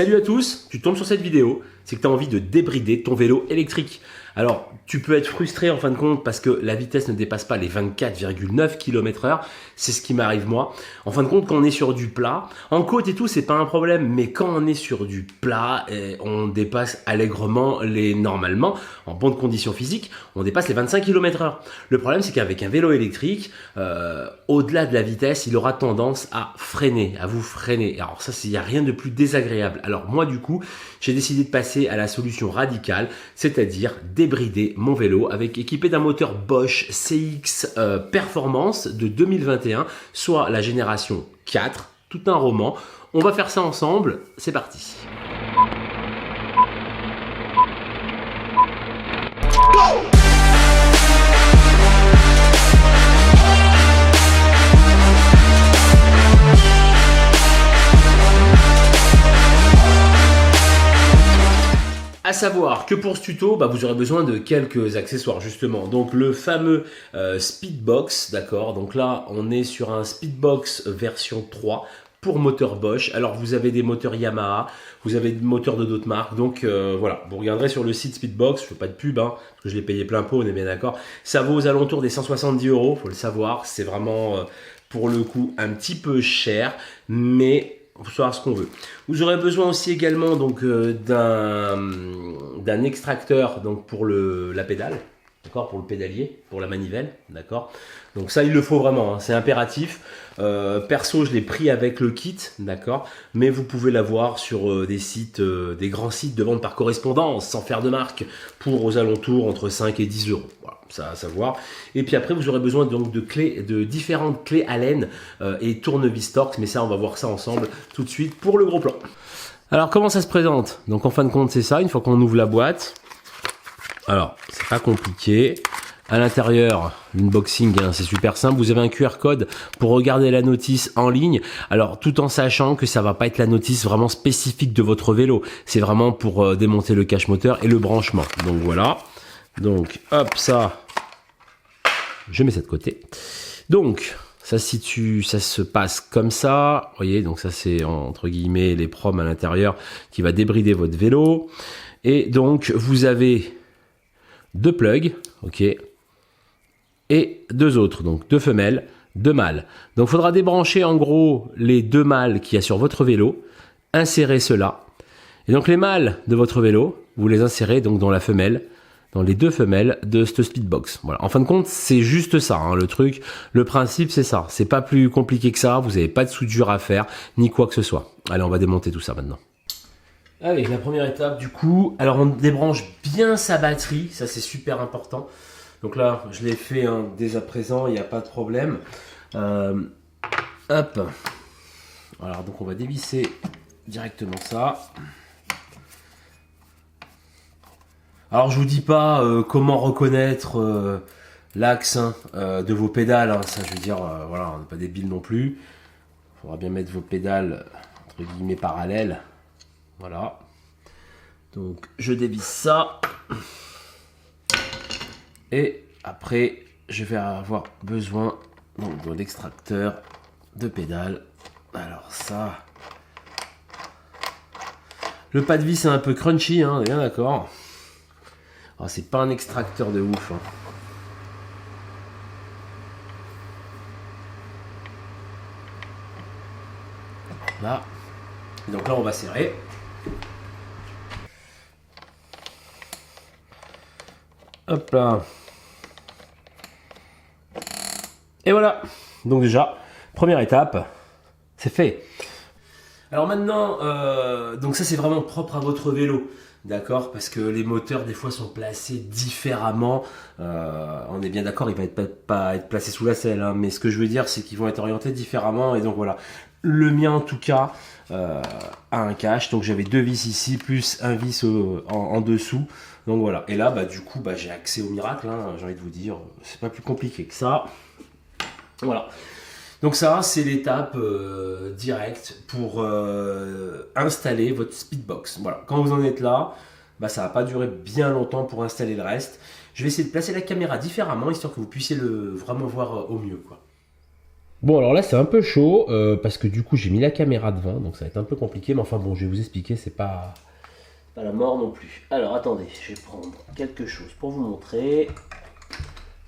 Salut à tous, tu tombes sur cette vidéo, c'est que tu as envie de débrider ton vélo électrique. Alors, tu peux être frustré en fin de compte parce que la vitesse ne dépasse pas les 24,9 km/h. C'est ce qui m'arrive moi. En fin de compte, quand on est sur du plat, en côte et tout, c'est pas un problème. Mais quand on est sur du plat, on dépasse allègrement normalement, en bonne condition physique, on dépasse les 25 km/h. Le problème, c'est qu'avec un vélo électrique, au-delà de la vitesse, il aura tendance à freiner, à vous freiner. Alors ça, il n'y a rien de plus désagréable. Alors moi, du coup, j'ai décidé de passer à la solution radicale, c'est-à-dire débrider mon vélo avec équipé d'un moteur Bosch CX Performance de 2021, soit la génération 4, tout un roman. On va faire ça ensemble, c'est parti. À savoir que pour ce tuto, vous aurez besoin de quelques accessoires justement. Donc le fameux Speedbox, d'accord. Donc là, on est sur un Speedbox version 3 pour moteur Bosch. Alors vous avez des moteurs Yamaha, vous avez des moteurs de d'autres marques. Donc voilà, vous regarderez sur le site Speedbox. Je fais pas de pub, parce que je l'ai payé plein pot, on est bien d'accord. Ça vaut aux alentours des 170 €, faut le savoir. C'est vraiment pour le coup un petit peu cher, mais il faut savoir ce qu'on veut. Vous aurez besoin aussi également donc d'un extracteur donc pour la pédale, d'accord, pour le pédalier, pour la manivelle, d'accord. Donc ça il le faut vraiment, c'est impératif. Perso je l'ai pris avec le kit, d'accord, mais vous pouvez l'avoir sur des sites, des grands sites de vente par correspondance, sans faire de marque, pour aux alentours entre 5 et 10 €. Voilà, ça à savoir. Et puis après vous aurez besoin donc de différentes clés Allen et tournevis Torx, mais ça on va voir ça ensemble tout de suite pour le gros plan. Alors comment ça se présente? Donc en fin de compte c'est ça, une fois qu'on ouvre la boîte. Alors c'est pas compliqué. À l'intérieur, l'unboxing, c'est super simple. Vous avez un QR code pour regarder la notice en ligne. Alors, tout en sachant que ça va pas être la notice vraiment spécifique de votre vélo. C'est vraiment pour démonter le cache moteur et le branchement. Donc voilà. Donc, hop, ça, je mets ça de côté. Donc, ça se passe comme ça. Vous voyez, donc ça c'est entre guillemets les proms à l'intérieur qui va débrider votre vélo. Et donc, vous avez deux plugs, ok, et deux autres, donc deux femelles, deux mâles. Donc il faudra débrancher en gros les deux mâles qu'il y a sur votre vélo, insérer cela, et donc les mâles de votre vélo, vous les insérez donc dans la femelle, dans les deux femelles de ce Speedbox. Voilà. En fin de compte, c'est juste ça, le truc, le principe c'est ça, c'est pas plus compliqué que ça, vous n'avez pas de soudure à faire, ni quoi que ce soit. Allez, on va démonter tout ça maintenant. Allez, la première étape du coup, alors on débranche bien sa batterie, ça c'est super important. Donc là, je l'ai fait dès à présent, il n'y a pas de problème. Hop. Voilà, donc on va dévisser directement ça. Alors je vous dis pas comment reconnaître l'axe de vos pédales. Ça, je veux dire, voilà, on n'est pas débile non plus. Il faudra bien mettre vos pédales entre guillemets parallèles. Voilà. Donc je dévisse ça. Et après, je vais avoir besoin donc, de l'extracteur de pédale. Alors ça... Le pas de vis est un peu crunchy, on est bien d'accord. Oh, c'est pas un extracteur de ouf. Là. Et donc là, on va serrer. Hop là. Et voilà, donc déjà, première étape, c'est fait. Alors maintenant, donc ça c'est vraiment propre à votre vélo, d'accord, parce que les moteurs des fois sont placés différemment. On est bien d'accord, il va pas être placé sous la selle, mais ce que je veux dire c'est qu'ils vont être orientés différemment. Et donc voilà, le mien en tout cas a un cache, donc j'avais deux vis ici, plus un vis en dessous. Donc voilà, et là du coup j'ai accès au miracle, j'ai envie de vous dire, c'est pas plus compliqué que ça. Voilà, donc ça c'est l'étape directe pour installer votre Speedbox. Voilà, quand vous en êtes là, ça va pas durer bien longtemps pour installer le reste. Je vais essayer de placer la caméra différemment, histoire que vous puissiez vraiment voir au mieux, quoi. Bon, alors là, c'est un peu chaud parce que du coup, j'ai mis la caméra devant, donc ça va être un peu compliqué. Mais enfin, bon, je vais vous expliquer, c'est pas la mort non plus. Alors, attendez, je vais prendre quelque chose pour vous montrer.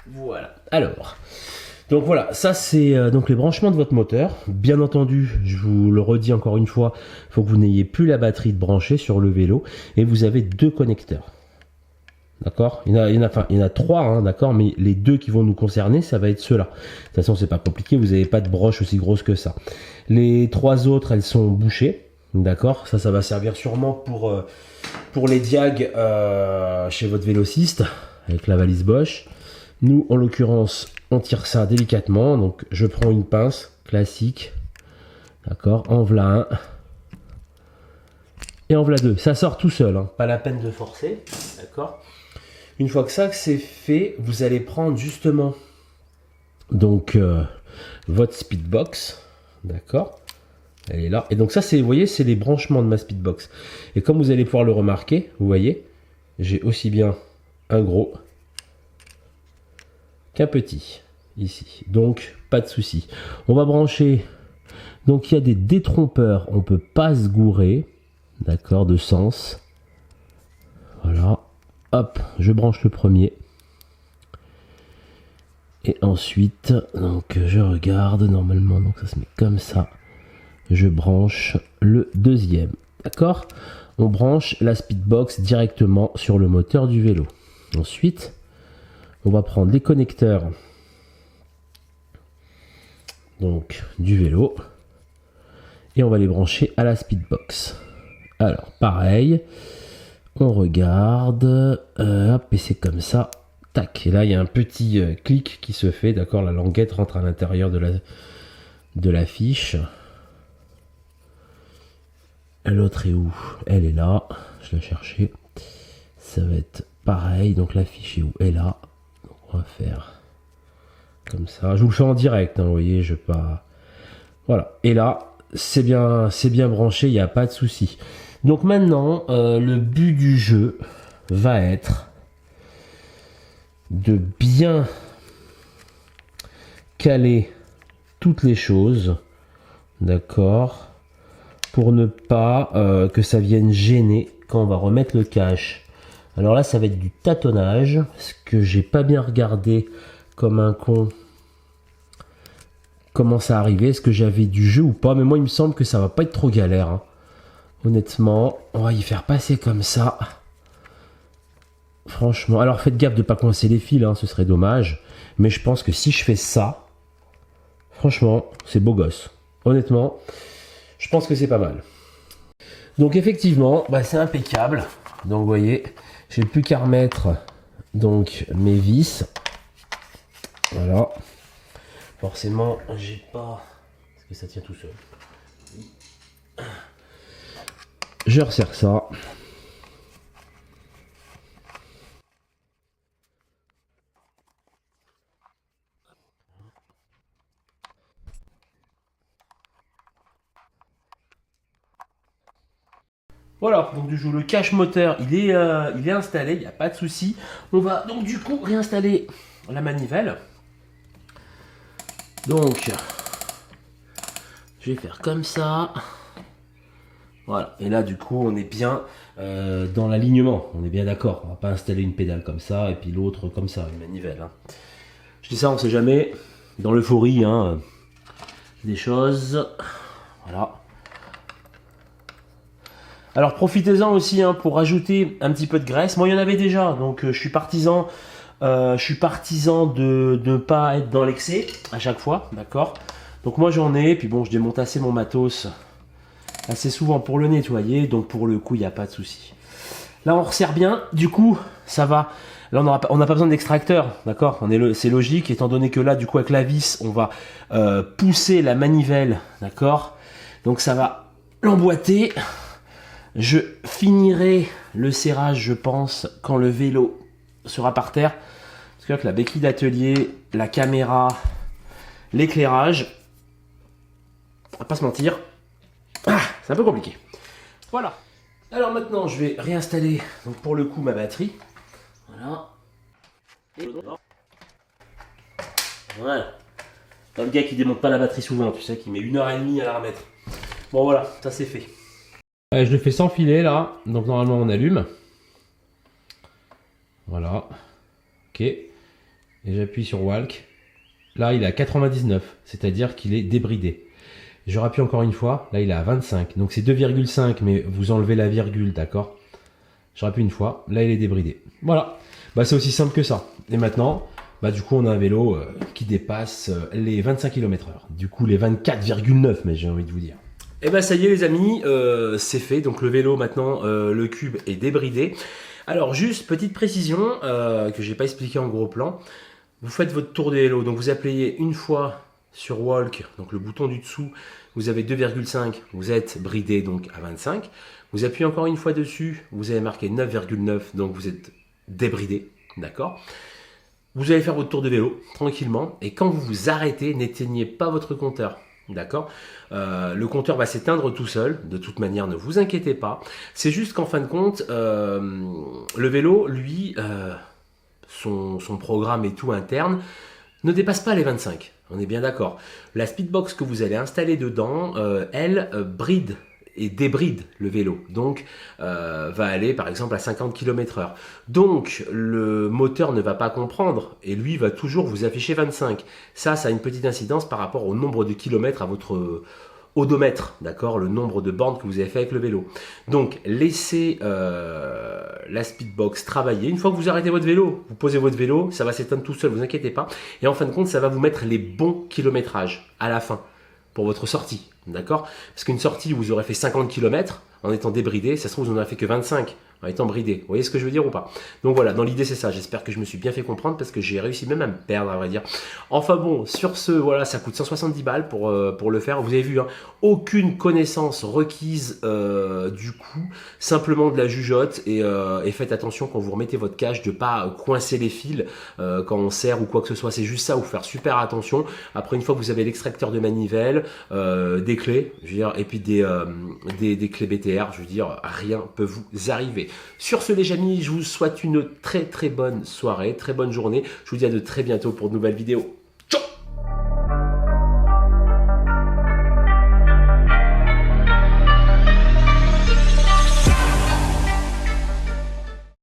Voilà. Alors, donc voilà, ça c'est donc les branchements de votre moteur. Bien entendu, je vous le redis encore une fois, il faut que vous n'ayez plus la batterie de branchée sur le vélo et vous avez deux connecteurs. D'accord, il y en a trois, hein, d'accord, mais les deux qui vont nous concerner, ça va être ceux-là. De toute façon, c'est pas compliqué, vous n'avez pas de broche aussi grosse que ça. Les trois autres, elles sont bouchées, d'accord. Ça va servir sûrement pour les diags chez votre vélociste avec la valise Bosch. Nous, en l'occurrence, on tire ça délicatement. Donc, je prends une pince classique, d'accord. En voilà un et en voilà deux. Ça sort tout seul, hein, pas la peine de forcer, d'accord. Une fois que ça c'est fait, vous allez prendre justement donc votre speedbox, d'accord. Elle est là. Et donc ça, c'est, vous voyez, c'est les branchements de ma speedbox. Et comme vous allez pouvoir le remarquer, vous voyez, j'ai aussi bien un gros qu'un petit ici. Donc pas de souci. On va brancher. Donc il y a des détrompeurs. On peut pas se gourer, d'accord, de sens. Voilà. Hop, je branche le premier. Et ensuite, donc je regarde normalement, donc ça se met comme ça. Je branche le deuxième, d'accord. On branche la speedbox directement sur le moteur du vélo. Ensuite, on va prendre les connecteurs donc du vélo et on va les brancher à la speedbox. Alors pareil, on regarde, hop, et c'est comme ça. Tac, et là il y a un petit clic qui se fait, d'accord, la languette rentre à l'intérieur de la fiche. L'autre est où? Elle est là, je l'ai cherchée. Ça va être pareil, donc la fiche est où? Elle est là. Donc on va faire comme ça. Je vous le fais en direct, hein, vous voyez, je vais pas... Voilà, et là, c'est bien branché, il n'y a pas de souci. Donc maintenant, le but du jeu va être de bien caler toutes les choses, d'accord, pour ne pas que ça vienne gêner quand on va remettre le cache. Alors là, ça va être du tâtonnage, parce que j'ai pas bien regardé comme un con comment ça arrivait, est-ce que j'avais du jeu ou pas, mais moi il me semble que ça va pas être trop galère, hein. Honnêtement, on va y faire passer comme ça. Franchement, alors faites gaffe de ne pas coincer les fils, hein, ce serait dommage. Mais je pense que si je fais ça, franchement, c'est beau gosse. Honnêtement, je pense que c'est pas mal. Donc effectivement, bah, c'est impeccable. Donc vous voyez, j'ai plus qu'à remettre donc mes vis. Voilà. Forcément, j'ai pas... Est-ce que ça tient tout seul? Je resserre ça. Voilà, donc du coup le cache moteur il est installé, il n'y a pas de souci. On va donc du coup réinstaller la manivelle. Donc je vais faire comme ça. Voilà, et là du coup on est bien dans l'alignement, on est bien d'accord. On va pas installer une pédale comme ça et puis l'autre comme ça, une manivelle, hein. Je dis ça, on sait jamais, dans l'euphorie, hein, des choses. Voilà. Alors profitez-en aussi, hein, pour rajouter un petit peu de graisse. Moi il y en avait déjà, donc je suis partisan de ne pas être dans l'excès à chaque fois, d'accord. Donc moi j'en ai, puis bon je démonte assez mon matos assez souvent pour le nettoyer, donc pour le coup il n'y a pas de souci. Là on resserre bien, du coup ça va. Là on n'a pas besoin d'extracteur, d'accord. C'est logique, étant donné que là du coup avec la vis on va pousser la manivelle, d'accord. Donc ça va l'emboîter. Je finirai le serrage, je pense, quand le vélo sera par terre. Parce que avec la béquille d'atelier, la caméra, l'éclairage, on va pas se mentir, c'est un peu compliqué. Voilà. Alors maintenant, je vais réinstaller, donc pour le coup, ma batterie. Voilà. Voilà. Un gars qui démonte pas la batterie souvent, tu sais, qui met 1h30 à la remettre. Bon voilà, ça c'est fait. Je le fais sans filet là, donc normalement on allume. Voilà. Ok. Et j'appuie sur Walk. Là il est à 99, c'est-à-dire qu'il est débridé. Je rappuie encore une fois, là il est à 25. Donc c'est 2,5, mais vous enlevez la virgule, d'accord? Je rappuie une fois, là il est débridé. Voilà. Bah c'est aussi simple que ça. Et maintenant, bah du coup on a un vélo qui dépasse les 25 km/h. Du coup les 24,9, mais j'ai envie de vous dire. Et bah ça y est les amis, c'est fait. Donc le vélo maintenant, le cube est débridé. Alors juste petite précision que j'ai pas expliqué en gros plan. Vous faites votre tour de vélo, donc vous appuyez une fois sur Walk, donc le bouton du dessous, vous avez 2,5, vous êtes bridé donc à 25. Vous appuyez encore une fois dessus, vous avez marqué 9,9, donc vous êtes débridé, d'accord? Vous allez faire votre tour de vélo tranquillement, et quand vous vous arrêtez, n'éteignez pas votre compteur. D'accord, le compteur va s'éteindre tout seul, de toute manière ne vous inquiétez pas. C'est juste qu'en fin de compte, le vélo, lui, son programme et tout interne, ne dépasse pas les 25. On est bien d'accord. La Speedbox que vous allez installer dedans, elle bride et débride le vélo. Donc, va aller par exemple à 50 km/h. Donc, le moteur ne va pas comprendre et lui va toujours vous afficher 25. Ça a une petite incidence par rapport au nombre de kilomètres à votre odomètre, d'accord, le nombre de bornes que vous avez fait avec le vélo. Donc, laissez la Speedbox travailler. Une fois que vous arrêtez votre vélo, vous posez votre vélo, ça va s'éteindre tout seul, vous inquiétez pas. Et en fin de compte, ça va vous mettre les bons kilométrages à la fin pour votre sortie, d'accord? Parce qu'une sortie où vous aurez fait 50 km en étant débridé, ça se trouve vous n'en avez fait que 25 en étant bridé. Vous voyez ce que je veux dire ou pas? Donc voilà, dans l'idée c'est ça. J'espère que je me suis bien fait comprendre parce que j'ai réussi même à me perdre à vrai dire. Enfin bon, sur ce, voilà, ça coûte 170 balles pour le faire. Vous avez vu, hein, aucune connaissance requise du coup, simplement de la jugeote et faites attention quand vous remettez votre cache de pas coincer les fils quand on serre ou quoi que ce soit. C'est juste ça, vous faire super attention. Après une fois que vous avez l'extracteur de manivelle, des clés, je veux dire, et puis des clés BTR, je veux dire, rien peut vous arriver. Sur ce les amis, je vous souhaite une très très bonne soirée, très bonne journée. Je vous dis à de très bientôt pour de nouvelles vidéos.